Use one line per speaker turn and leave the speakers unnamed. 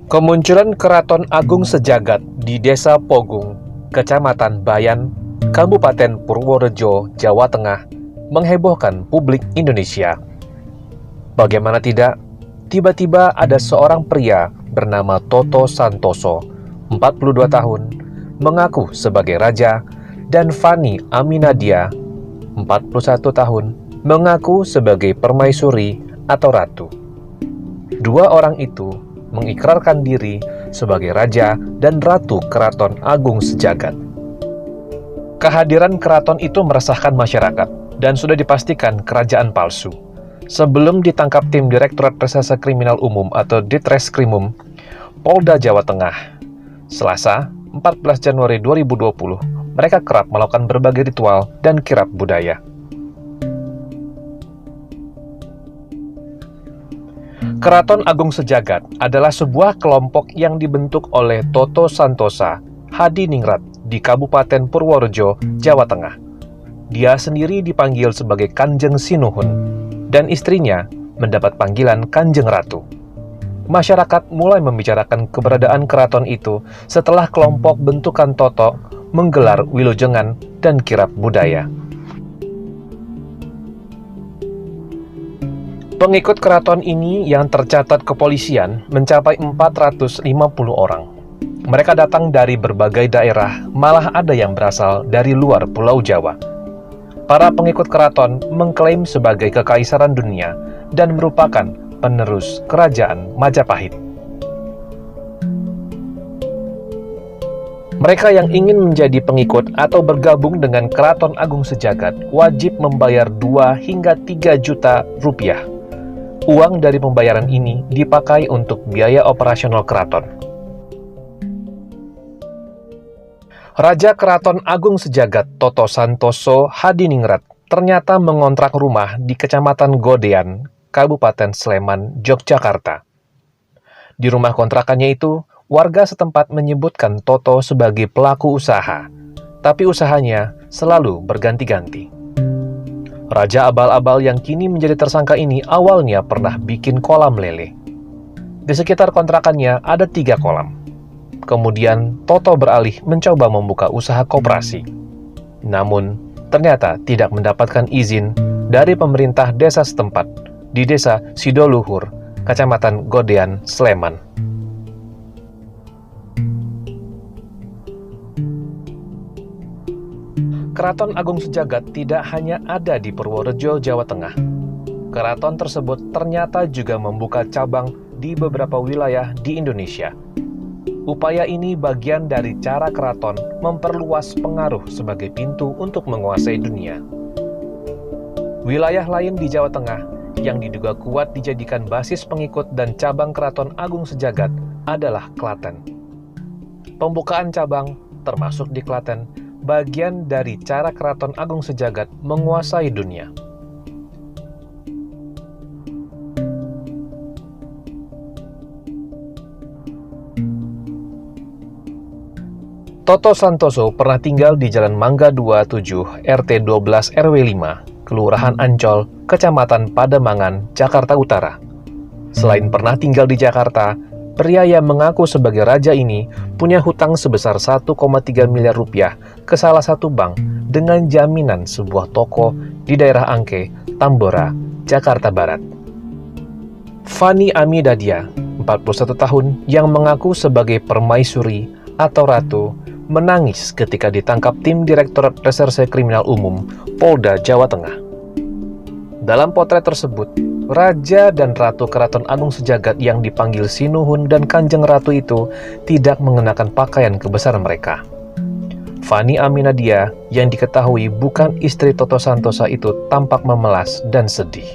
Kemunculan Keraton Agung Sejagat di Desa Pogung, Kecamatan Bayan, Kabupaten Purworejo, Jawa Tengah, menghebohkan publik Indonesia. Bagaimana tidak, tiba-tiba ada seorang pria bernama Toto Santoso, 42 tahun, mengaku sebagai raja, dan Fani Aminadia, 41 tahun, mengaku sebagai permaisuri atau ratu. Dua orang itu mengikrarkan diri sebagai raja dan ratu Keraton Agung Sejagat. Kehadiran keraton itu meresahkan masyarakat dan sudah dipastikan kerajaan palsu. Sebelum ditangkap tim Direktorat Reserse Kriminal Umum atau Ditreskrimum Polda Jawa Tengah, Selasa, 14 Januari 2020, mereka kerap melakukan berbagai ritual dan kirab budaya. Keraton Agung Sejagat adalah sebuah kelompok yang dibentuk oleh Toto Santosa Hadiningrat di Kabupaten Purworejo, Jawa Tengah. Dia sendiri dipanggil sebagai Kanjeng Sinuhun, dan istrinya mendapat panggilan Kanjeng Ratu. Masyarakat mulai membicarakan keberadaan keraton itu setelah kelompok bentukan Toto menggelar wilujengan dan kirab budaya. Pengikut keraton ini yang tercatat kepolisian mencapai 450 orang. Mereka datang dari berbagai daerah, malah ada yang berasal dari luar Pulau Jawa. Para pengikut keraton mengklaim sebagai kekaisaran dunia dan merupakan penerus kerajaan Majapahit. Mereka yang ingin menjadi pengikut atau bergabung dengan Keraton Agung Sejagat wajib membayar 2 hingga 3 juta rupiah. Uang dari pembayaran ini dipakai untuk biaya operasional keraton. Raja Keraton Agung Sejagat Toto Santoso Hadiningrat ternyata mengontrak rumah di Kecamatan Godean, Kabupaten Sleman, Yogyakarta. Di rumah kontrakannya itu, warga setempat menyebutkan Toto sebagai pelaku usaha, tapi usahanya selalu berganti-ganti. Raja abal-abal yang kini menjadi tersangka ini awalnya pernah bikin kolam lele. Di sekitar kontrakannya ada 3 kolam. Kemudian Toto beralih mencoba membuka usaha koperasi. Namun, ternyata tidak mendapatkan izin dari pemerintah desa setempat di Desa Sidoluhur, Kecamatan Godean, Sleman. Keraton Agung Sejagat tidak hanya ada di Purworejo, Jawa Tengah. Keraton tersebut ternyata juga membuka cabang di beberapa wilayah di Indonesia. Upaya ini bagian dari cara keraton memperluas pengaruh sebagai pintu untuk menguasai dunia. Wilayah lain di Jawa Tengah yang diduga kuat dijadikan basis pengikut dan cabang Keraton Agung Sejagat adalah Klaten. Pembukaan cabang, termasuk di Klaten, bagian dari cara Keraton Agung Sejagat menguasai dunia. Toto Santoso pernah tinggal di Jalan Mangga 27, RT 12 RW 5, Kelurahan Ancol, Kecamatan Pademangan, Jakarta Utara. Selain pernah tinggal di Jakarta, pria yang mengaku sebagai raja ini punya hutang sebesar 1,3 miliar rupiah ke salah satu bank dengan jaminan sebuah toko di daerah Angke, Tambora, Jakarta Barat. Fani Aminadia, 41 tahun, yang mengaku sebagai permaisuri atau ratu, menangis ketika ditangkap tim Direktorat Reserse Kriminal Umum Polda Jawa Tengah. Dalam potret tersebut, Raja dan Ratu Keraton Agung Sejagat yang dipanggil Sinuhun dan Kanjeng Ratu itu tidak mengenakan pakaian kebesaran mereka. Fani Aminadia yang diketahui bukan istri Toto Santosa itu tampak memelas dan sedih.